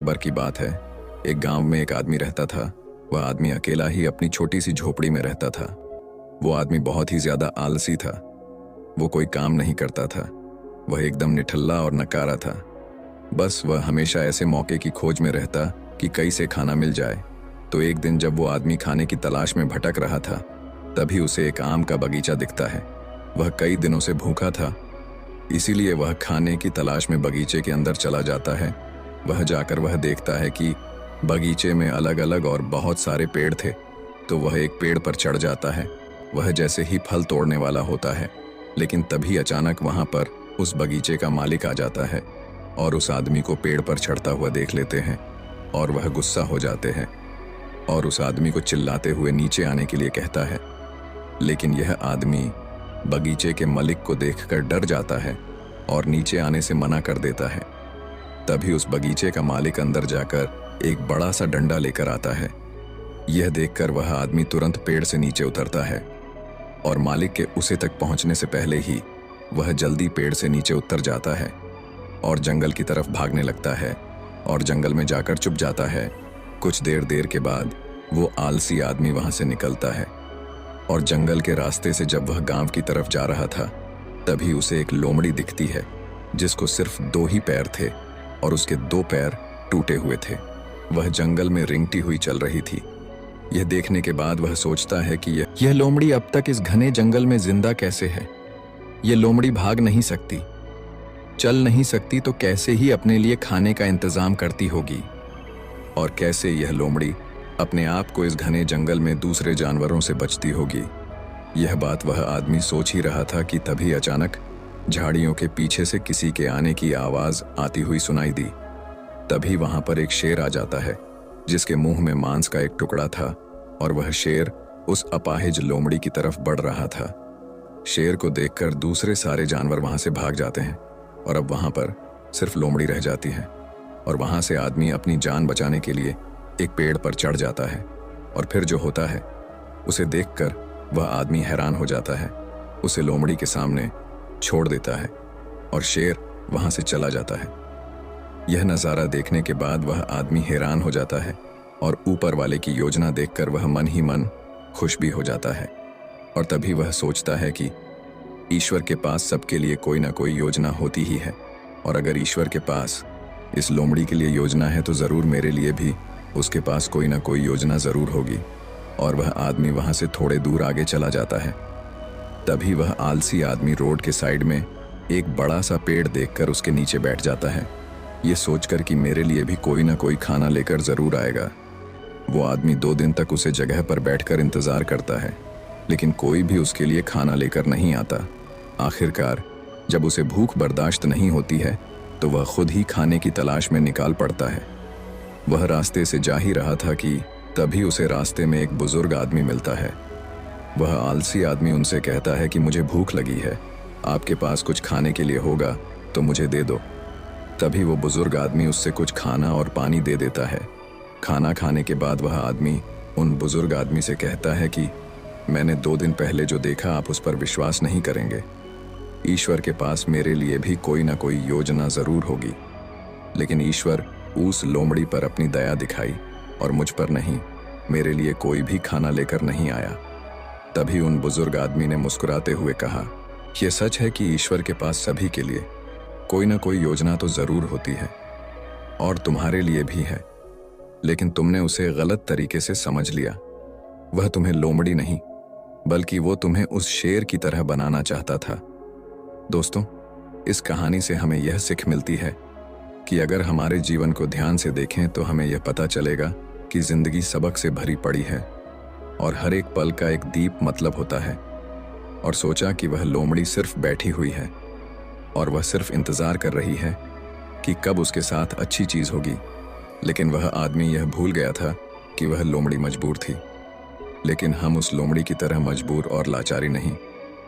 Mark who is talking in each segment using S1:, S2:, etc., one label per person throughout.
S1: बार की बात है, एक गांव में एक आदमी रहता था। वह आदमी अकेला ही अपनी छोटी सी झोपड़ी में रहता था। वो आदमी बहुत ही ज्यादा आलसी था। वो कोई काम नहीं करता था। वह एकदम निठल्ला और नकारा था। बस वह हमेशा ऐसे मौके की खोज में रहता कि कहीं से खाना मिल जाए। तो एक दिन जब वो आदमी खाने की तलाश में भटक रहा था, तभी उसे एक आम का बगीचा दिखता है। वह कई दिनों से भूखा था, इसीलिए वह खाने की तलाश में बगीचे के अंदर चला जाता है। वह जाकर वह देखता है कि बगीचे में अलग अलग और बहुत सारे पेड़ थे। तो वह एक पेड़ पर चढ़ जाता है। वह जैसे ही फल तोड़ने वाला होता है, लेकिन तभी अचानक वहां पर उस बगीचे का मालिक आ जाता है और उस आदमी को पेड़ पर चढ़ता हुआ देख लेते हैं और वह गुस्सा हो जाते हैं और उस आदमी को चिल्लाते हुए नीचे आने के लिए कहता है। लेकिन यह आदमी बगीचे के मालिक को देखकर डर जाता है और नीचे आने से मना कर देता है। तभी उस बगीचे का मालिक अंदर जाकर एक बड़ा सा डंडा लेकर आता है। यह देखकर वह आदमी तुरंत पेड़ से नीचे उतरता है और मालिक के उसे तक पहुंचने से पहले ही वह जल्दी पेड़ से नीचे उतर जाता है और जंगल की तरफ भागने लगता है और जंगल में जाकर छुप जाता है। कुछ देर के बाद वो आलसी आदमी वहां से निकलता है और जंगल के रास्ते से जब वह गांव की तरफ जा रहा था, तभी उसे एक लोमड़ी दिखती है जिसको सिर्फ 2 ही पैर थे और उसके 2 पैर टूटे हुए थे। वह जंगल में रेंगती हुई चल रही थी। यह देखने के बाद वह सोचता है कि यह लोमड़ी अब तक इस घने जंगल में जिंदा कैसे है। यह लोमड़ी भाग नहीं सकती, चल नहीं सकती, तो कैसे ही अपने लिए खाने का इंतजाम करती होगी और कैसे यह लोमड़ी अपने आप को इस घने जंगल में दूसरे जानवरों से बचती होगी। यह बात वह आदमी सोच ही रहा था कि तभी अचानक झाड़ियों के पीछे से किसी के आने की आवाज आती हुई सुनाई दी। तभी वहां पर एक शेर आ जाता है जिसके मुंह में मांस का एक टुकड़ा था और वह शेर उस अपाहिज लोमड़ी की तरफ बढ़ रहा था। शेर को देखकर दूसरे सारे जानवर वहां से भाग जाते हैं और अब वहां पर सिर्फ लोमड़ी रह जाती है और वहां से आदमी अपनी जान बचाने के लिए एक पेड़ पर चढ़ जाता है और फिर जो होता है उसे देखकर वह आदमी हैरान हो जाता है। उसे लोमड़ी के सामने छोड़ देता है और शेर वहां से चला जाता है। यह नज़ारा देखने के बाद वह आदमी हैरान हो जाता है और ऊपर वाले की योजना देखकर वह मन ही मन खुश भी हो जाता है। और तभी वह सोचता है कि ईश्वर के पास सबके लिए कोई ना कोई योजना होती ही है और अगर ईश्वर के पास इस लोमड़ी के लिए योजना है तो ज़रूर मेरे लिए भी उसके पास कोई ना कोई योजना ज़रूर होगी। और वह आदमी वहाँ से थोड़े दूर आगे चला जाता है। तभी वह आलसी आदमी रोड के साइड में एक बड़ा सा पेड़ देखकर उसके नीचे बैठ जाता है, ये सोचकर कि मेरे लिए भी कोई ना कोई खाना लेकर ज़रूर आएगा। वो आदमी 2 दिन तक उसे जगह पर बैठकर इंतज़ार करता है, लेकिन कोई भी उसके लिए खाना लेकर नहीं आता। आखिरकार जब उसे भूख बर्दाश्त नहीं होती है तो वह खुद ही खाने की तलाश में निकाल पड़ता है। वह रास्ते से जा ही रहा था कि तभी उसे रास्ते में एक बुजुर्ग आदमी मिलता है। वह आलसी आदमी उनसे कहता है कि मुझे भूख लगी है, आपके पास कुछ खाने के लिए होगा तो मुझे दे दो। तभी वो बुजुर्ग आदमी उससे कुछ खाना और पानी दे देता है। खाना खाने के बाद वह आदमी उन बुजुर्ग आदमी से कहता है कि मैंने 2 दिन पहले जो देखा आप उस पर विश्वास नहीं करेंगे। ईश्वर के पास मेरे लिए भी कोई ना कोई योजना ज़रूर होगी, लेकिन ईश्वर उस लोमड़ी पर अपनी दया दिखाई और मुझ पर नहीं, मेरे लिए कोई भी खाना लेकर नहीं आया। तभी उन बुजुर्ग आदमी ने मुस्कुराते हुए कहा, यह सच है कि ईश्वर के पास सभी के लिए कोई ना कोई योजना तो ज़रूर होती है और तुम्हारे लिए भी है, लेकिन तुमने उसे गलत तरीके से समझ लिया। वह तुम्हें लोमड़ी नहीं बल्कि वो तुम्हें उस शेर की तरह बनाना चाहता था। दोस्तों, इस कहानी से हमें यह सीख मिलती है कि अगर हमारे जीवन को ध्यान से देखें तो हमें यह पता चलेगा कि जिंदगी सबक से भरी पड़ी है और हर एक पल का एक दीप मतलब होता है। और सोचा कि वह लोमड़ी सिर्फ बैठी हुई है और वह सिर्फ इंतज़ार कर रही है कि कब उसके साथ अच्छी चीज़ होगी, लेकिन वह आदमी यह भूल गया था कि वह लोमड़ी मजबूर थी। लेकिन हम उस लोमड़ी की तरह मजबूर और लाचारी नहीं,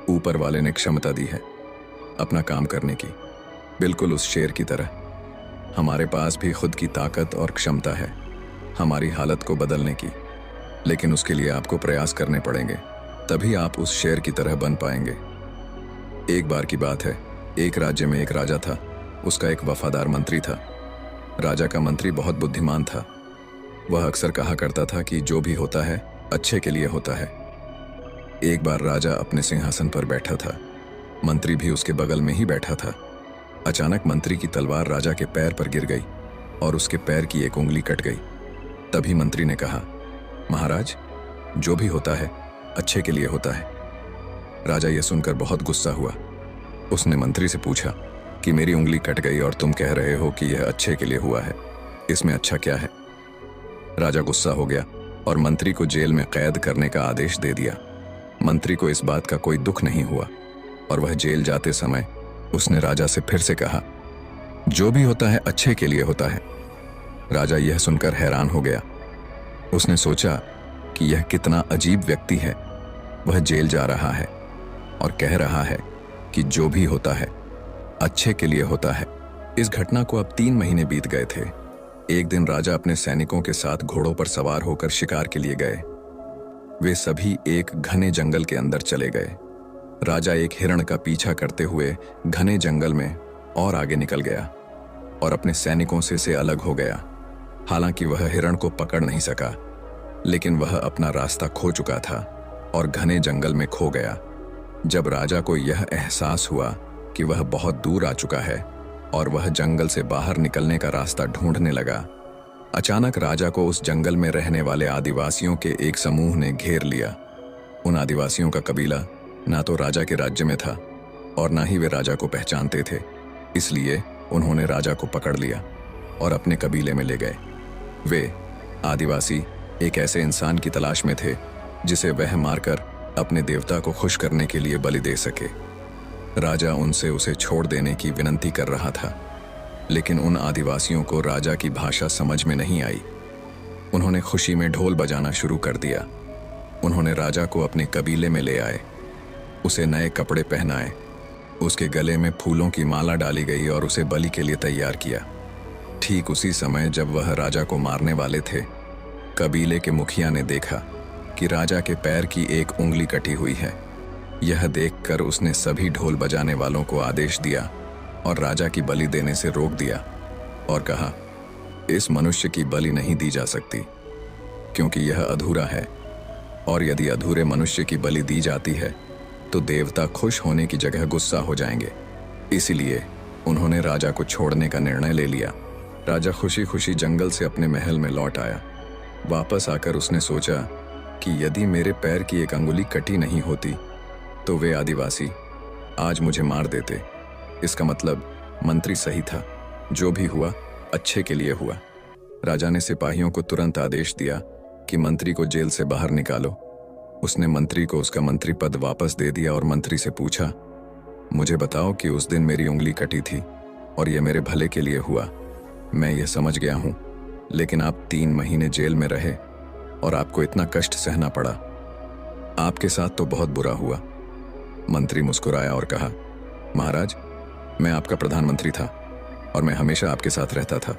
S1: ऊपर वाले ने क्षमता दी है अपना काम करने की, बिल्कुल उस शेर की तरह। हमारे पास भी खुद की ताकत और क्षमता है हमारी हालत को बदलने की, लेकिन उसके लिए आपको प्रयास करने पड़ेंगे, तभी आप उस शेर की तरह बन पाएंगे। एक बार की बात है, एक राज्य में एक राजा था। उसका एक वफादार मंत्री था। राजा का मंत्री बहुत बुद्धिमान था। वह अक्सर कहा करता था कि जो भी होता है अच्छे के लिए होता है। एक बार राजा अपने सिंहासन पर बैठा था, मंत्री भी उसके बगल में ही बैठा था। अचानक मंत्री की तलवार राजा के पैर पर गिर गई और उसके पैर की एक उंगली कट गई। तभी मंत्री ने कहा, महाराज, जो भी होता है अच्छे के लिए होता है। राजा यह सुनकर बहुत गुस्सा हुआ। उसने मंत्री से पूछा कि मेरी उंगली कट गई और तुम कह रहे हो कि यह अच्छे के लिए हुआ है, इसमें अच्छा क्या है? राजा गुस्सा हो गया और मंत्री को जेल में कैद करने का आदेश दे दिया। मंत्री को इस बात का कोई दुख नहीं हुआ और वह जेल जाते समय उसने राजा से फिर से कहा, जो भी होता है अच्छे के लिए होता है। राजा यह सुनकर हैरान हो गया। उसने सोचा कि यह कितना अजीब व्यक्ति है। वह जेल जा रहा है और कह रहा है कि जो भी होता है अच्छे के लिए होता है। इस घटना को अब 3 महीने बीत गए थे। एक दिन राजा अपने सैनिकों के साथ घोड़ों पर सवार होकर शिकार के लिए गए। वे सभी एक घने जंगल के अंदर चले गए। राजा एक हिरण का पीछा करते हुए घने जंगल में और आगे निकल गया और अपने सैनिकों से अलग हो गया। हालांकि वह हिरण को पकड़ नहीं सका, लेकिन वह अपना रास्ता खो चुका था और घने जंगल में खो गया। जब राजा को यह एहसास हुआ कि वह बहुत दूर आ चुका है और वह जंगल से बाहर निकलने का रास्ता ढूंढने लगा, अचानक राजा को उस जंगल में रहने वाले आदिवासियों के एक समूह ने घेर लिया। उन आदिवासियों का कबीला ना तो राजा के राज्य में था और ना ही वे राजा को पहचानते थे। इसलिए उन्होंने राजा को पकड़ लिया और अपने कबीले में ले गए। वे आदिवासी एक ऐसे इंसान की तलाश में थे जिसे वह मारकर अपने देवता को खुश करने के लिए बलि दे सके। राजा उनसे उसे छोड़ देने की विनती कर रहा था, लेकिन उन आदिवासियों को राजा की भाषा समझ में नहीं आई। उन्होंने खुशी में ढोल बजाना शुरू कर दिया। उन्होंने राजा को अपने कबीले में ले आए, उसे नए कपड़े पहनाए, उसके गले में फूलों की माला डाली गई और उसे बलि के लिए तैयार किया। ठीक उसी समय जब वह राजा को मारने वाले थे, कबीले के मुखिया ने देखा कि राजा के पैर की एक उंगली कटी हुई है। यह देखकर उसने सभी ढोल बजाने वालों को आदेश दिया और राजा की बलि देने से रोक दिया और कहा, इस मनुष्य की बलि नहीं दी जा सकती क्योंकि यह अधूरा है, और यदि अधूरे मनुष्य की बलि दी जाती है तो देवता खुश होने की जगह गुस्सा हो जाएंगे। इसीलिए उन्होंने राजा को छोड़ने का निर्णय ले लिया। राजा खुशी खुशी जंगल से अपने महल में लौट आया। वापस आकर उसने सोचा कि यदि मेरे पैर की एक अंगुली कटी नहीं होती तो वे आदिवासी आज मुझे मार देते। इसका मतलब मंत्री सही था, जो भी हुआ अच्छे के लिए हुआ। राजा ने सिपाहियों को तुरंत आदेश दिया कि मंत्री को जेल से बाहर निकालो। उसने मंत्री को उसका मंत्री पद वापस दे दिया और मंत्री से पूछा, मुझे बताओ कि उस दिन मेरी उंगली कटी थी और यह मेरे भले के लिए हुआ। मैं यह समझ गया हूं, लेकिन आप 3 महीने जेल में रहे और आपको इतना कष्ट सहना पड़ा। आपके साथ तो बहुत बुरा हुआ। मंत्री मुस्कुराया और कहा, महाराज, मैं आपका प्रधानमंत्री था और मैं हमेशा आपके साथ रहता था।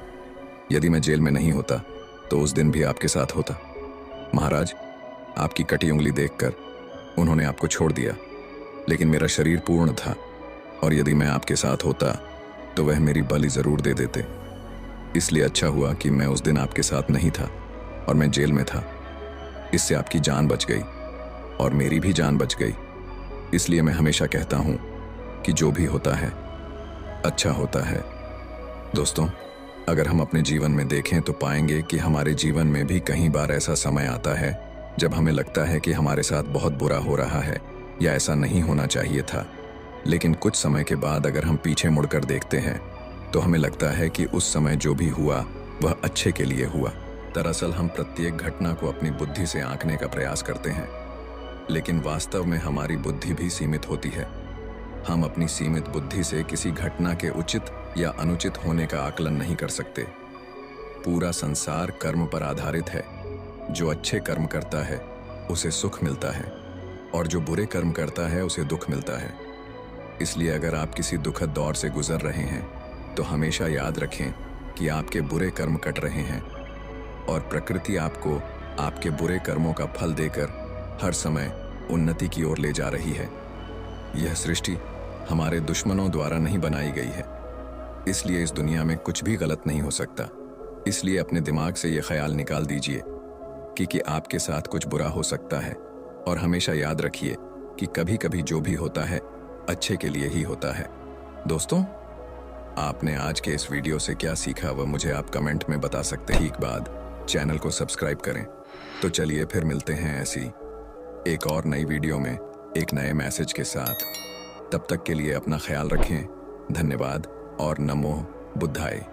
S1: यदि मैं जेल में नहीं होता तो उस दिन भी आपके साथ होता। महाराज, आपकी कटी उंगली देखकर उन्होंने आपको छोड़ दिया, लेकिन मेरा शरीर पूर्ण था और यदि मैं आपके साथ होता तो वह मेरी बलि जरूर दे देते। इसलिए अच्छा हुआ कि मैं उस दिन आपके साथ नहीं था और मैं जेल में था। इससे आपकी जान बच गई और मेरी भी जान बच गई। इसलिए मैं हमेशा कहता हूं कि जो भी होता है अच्छा होता है। दोस्तों, अगर हम अपने जीवन में देखें तो पाएंगे कि हमारे जीवन में भी कई बार ऐसा समय आता है जब हमें लगता है कि हमारे साथ बहुत बुरा हो रहा है या ऐसा नहीं होना चाहिए था। लेकिन कुछ समय के बाद अगर हम पीछे मुड़कर देखते हैं तो हमें लगता है कि उस समय जो भी हुआ वह अच्छे के लिए हुआ। दरअसल हम प्रत्येक घटना को अपनी बुद्धि से आंकने का प्रयास करते हैं, लेकिन वास्तव में हमारी बुद्धि भी सीमित होती है। हम अपनी सीमित बुद्धि से किसी घटना के उचित या अनुचित होने का आकलन नहीं कर सकते। पूरा संसार कर्म पर आधारित है। जो अच्छे कर्म करता है उसे सुख मिलता है और जो बुरे कर्म करता है उसे दुख मिलता है। इसलिए अगर आप किसी दुखद दौर से गुजर रहे हैं तो हमेशा याद रखें कि आपके बुरे कर्म कट रहे हैं और प्रकृति आपको आपके बुरे कर्मों का फल देकर हर समय उन्नति की ओर ले जा रही है। यह सृष्टि हमारे दुश्मनों द्वारा नहीं बनाई गई है, इसलिए इस दुनिया में कुछ भी गलत नहीं हो सकता। इसलिए अपने दिमाग से ये ख्याल निकाल दीजिए कि आपके साथ कुछ बुरा हो सकता है, और हमेशा याद रखिए कि कभी कभी जो भी होता है अच्छे के लिए ही होता है। दोस्तों, आपने आज के इस वीडियो से क्या सीखा वह मुझे आप कमेंट में बता सकते हैं। ठीक बाद चैनल को सब्सक्राइब करें। तो चलिए फिर मिलते हैं ऐसी एक और नई वीडियो में एक नए मैसेज के साथ। तब तक के लिए अपना ख्याल रखें। धन्यवाद और नमो बुद्धाय।